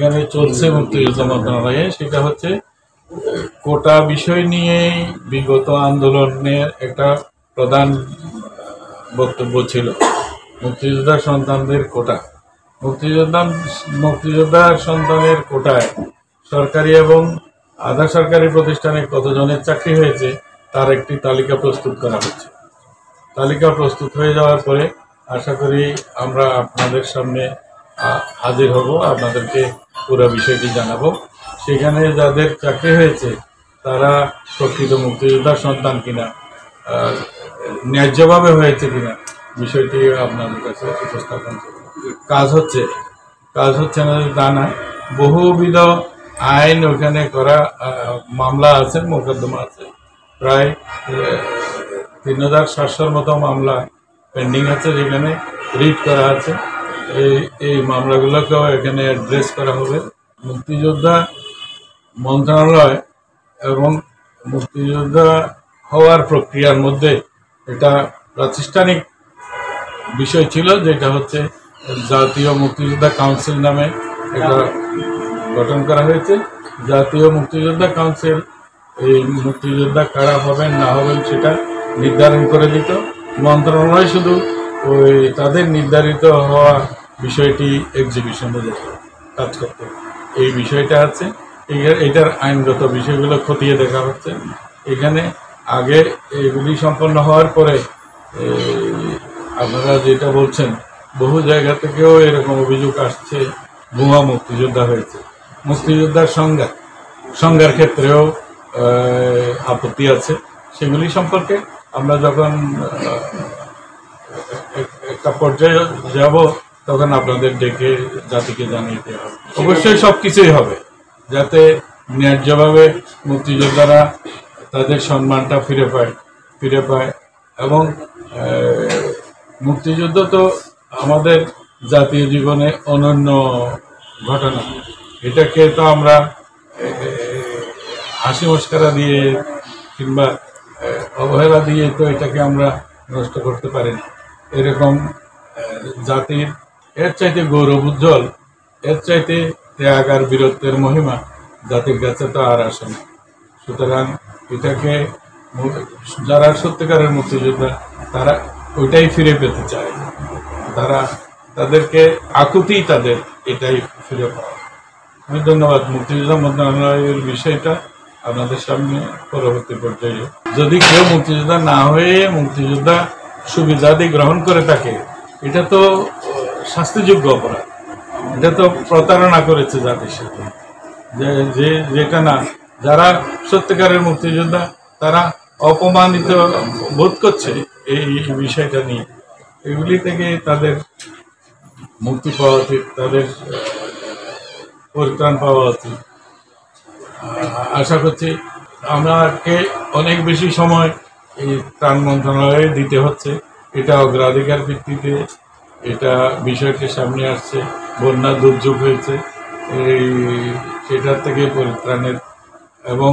এখানে চলছে মুক্তিযোদ্ধা মন্ত্রণালয়ে, সেটা হচ্ছে কোটা বিষয় নিয়ে বিগত আন্দোলনের একটা প্রধান বক্তব্য ছিল মুক্তিযোদ্ধা সন্তানদের কোটা। মুক্তিযোদ্ধার সন্তানের কোটায় সরকারি এবং আধা সরকারি প্রতিষ্ঠানে কতজনের চাকরি হয়েছে তার একটি তালিকা প্রস্তুত করা হচ্ছে। তালিকা প্রস্তুত হয়ে যাওয়ার পরে আশা করি আমরা আপনাদের সামনে হাজির হব, আপনাদেরকে পুরো বিষয়টি জানাবো। সেখানে যাদের চাকরি হয়েছে তারা প্রকৃত মুক্তিযোদ্ধার সন্তান কিনা, ন্যায্যভাবে হয়েছে কিনা, বিষয়টি আপনাদের কাছে উপস্থাপন করব। কাজ হচ্ছে না তা না, বহুবিধ আইন ওখানে করা, মামলা আছে, মোকদ্দমা আছে, প্রায় 3700 মতো মামলা পেন্ডিং আছে, যেখানে রিট করা আছে। এই মামলাগুলোকেও এখানে অ্যাড্রেস করা হবে। মুক্তিযোদ্ধা মন্ত্রণালয় এবং মুক্তিযোদ্ধা হওয়ার প্রক্রিয়ার মধ্যে এটা প্রাতিষ্ঠানিক বিষয় ছিল, যেটা হচ্ছে জাতীয় মুক্তিযোদ্ধা কাউন্সিল নামে এটা গঠন করা হয়েছে। জাতীয় মুক্তিযোদ্ধা কাউন্সিল এই মুক্তিযোদ্ধা কারা হবেন না হবেন সেটা নির্ধারণ করে দিত। মন্ত্রণালয় শুধু ওই তাদের নির্ধারিত হওয়া বিষয়টি এক্সিবিশনে কাজ করতে, এই বিষয়টা আছে। এটার আইনগত বিষয়গুলো খতিয়ে দেখা হচ্ছে। এখানে আগে এগুলি সম্পন্ন হওয়ার পরে আপনারা যেটা বলছেন, বহু জায়গা থেকেও এরকম অভিযোগ আসছে, ভুয়া মুক্তিযোদ্ধা হয়েছে। মুক্তিযোদ্ধার সংজ্ঞার ক্ষেত্রেও আপত্তি আছে। সেগুলি সম্পর্কে আমরা যখন একটা পর্যায়ে যাব তখন আপনাদের ডেকে জাতিকে জানিয়ে দেওয়া হবে। অবশ্যই সব কিছুই হবে যাতে ন্যায্যভাবে মুক্তিযোদ্ধারা তাদের সম্মানটা ফিরে পায় এবং মুক্তিযুদ্ধ তো আমাদের জাতীয় জীবনে অনন্য ঘটনা। এটাকে তো আমরা হাসি মস্করা দিয়ে কিংবা অবহেলা দিয়ে তো এটাকে আমরা নষ্ট করতে পারি না। এরকম জাতির এর চাইতে গৌরব উজ্জ্বল, এর চাইতে ত্যাগ আর বীরত্বের মহিমা জাতির কাছে তো আর আসে না। সুতরাং এটাকে যারা সত্যিকারের মুক্তিযোদ্ধা তারা ওইটাই ফিরে পেতে চায়, তাদেরকে আকুতি তাদের এটাই ফিরে পাওয়া। আমি ধন্যবাদ। মুক্তিযোদ্ধা মন্ত্রণালয়ের বিষয়টা আপনাদের সামনে পরবর্তী পর্যায়ে, যদি কেউ মুক্তিযোদ্ধা না হয়ে মুক্তিযোদ্ধা সুবিধাদি গ্রহণ করে থাকে, এটা তো শাস্তিযোগ্য অপরাধ, এটা তো প্রতারণা করেছে জাতির সাথে। যেটা না, যারা সত্যিকারের মুক্তিযোদ্ধা তারা অপমানিত বোধ করছে এই বিষয়টা নিয়ে, এগুলি থেকে তাদের মুক্তি পাওয়া উচিত, তাদের পরিত্রাণ পাওয়া উচিত। আশা করছি আমাকে অনেক বেশি সময় এই ত্রাণ মন্ত্রণালয়ে দিতে হচ্ছে। এটা অগ্রাধিকার ভিত্তিতে এটা বিষয়টি সামনে আসছে। বন্যা দুর্যোগ হয়েছে, সেটার থেকে পরিত্রাণের এবং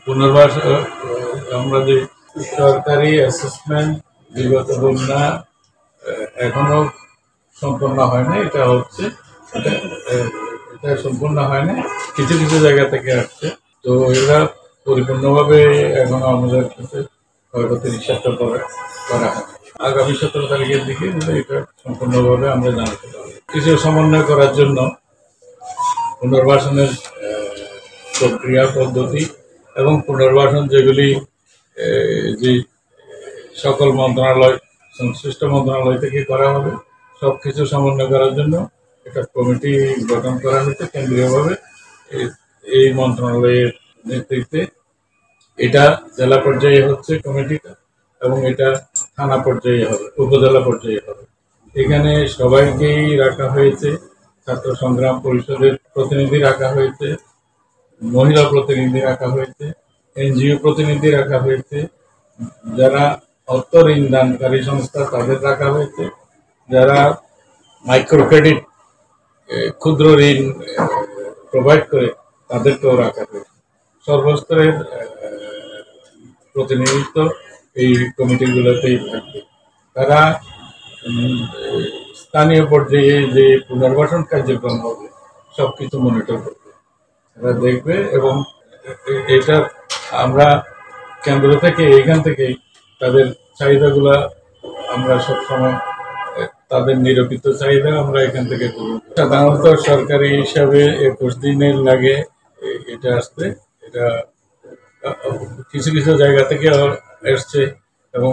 পুনর্বাস, আমরা যে সরকারি অ্যাসেসমেন্ট বিগত বন্যা এখনো সম্পন্ন হয় না, এটা হচ্ছে, এটা সম্পূর্ণ হয় না, কিছু কিছু জায়গা থেকে আসছে। তো এরা পরিপূর্ণভাবে এখনো আমাদের কাছে ক্ষয়ক্ষতি নিঃস্বার্থ করা হয়। আগামী 17 তারিখের দিকে এটা সম্পূর্ণভাবে আমরা জানাতে পারবো। কিছু সমন্বয় করার জন্য পুনর্বাসনের প্রক্রিয়া পদ্ধতি এবং পুনর্বাসন যেগুলি যে সকল মন্ত্রণালয়, সংশ্লিষ্ট মন্ত্রণালয় থেকে করা হবে, সব কিছু সমন্বয় করার জন্য একটা কমিটি গঠন করা হয়েছে কেন্দ্রীয়ভাবে এই মন্ত্রণালয়ের নেতৃত্বে। এটা জেলা পর্যায়ে হচ্ছে কমিটিটা এবং এটা থানা পর্যায়ে হবে, উপজেলা পর্যায়ে হবে। এখানে সবাইকেই রাখা হয়েছে, ছাত্র সংগ্রাম পরিষদের প্রতিনিধি রাখা হয়েছে, মহিলা প্রতিনিধি রাখা হয়েছে, এনজিও প্রতিনিধি রাখা হয়েছে, যারা অর্থ ঋণ দানকারী সংস্থা তাদের রাখা হয়েছে, যারা মাইক্রো ক্রেডিট ক্ষুদ্র ঋণ প্রোভাইড করে তাদেরকেও রাখা হয়েছে। সর্বস্তরের প্রতিনিধিত্ব এই কমিটিগুলোতেই থাকবে। তারা স্থানীয় পর্যায়ে যে পুনর্বাসন কার্যক্রম হবে সবকিছু মনিটর করবে, এরা দেখবে এবং এটা আমরা কেন্দ্র থেকে এখান থেকেই তাদের চাহিদাগুলা আমরা সবসময় তাদের নিরূপিত চাহিদা আমরা এখান থেকে করব। সাধারণত সরকারি হিসাবে 21 দিনের লাগে এটা আসতে। এটা কিছু কিছু জায়গা থেকে এসছে এবং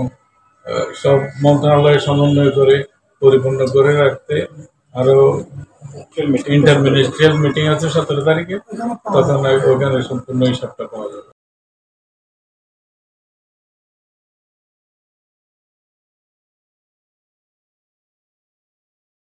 সব মন্ত্রণালয় সমন্বয় করে পরিপূর্ণ করে রাখতে আরো ইন্টারমিনিস্ট্রিয়াল মিটিং আছে 17 তারিখে, তখন ওখানে সম্পূর্ণ হিসাবটা পাওয়া যাবে।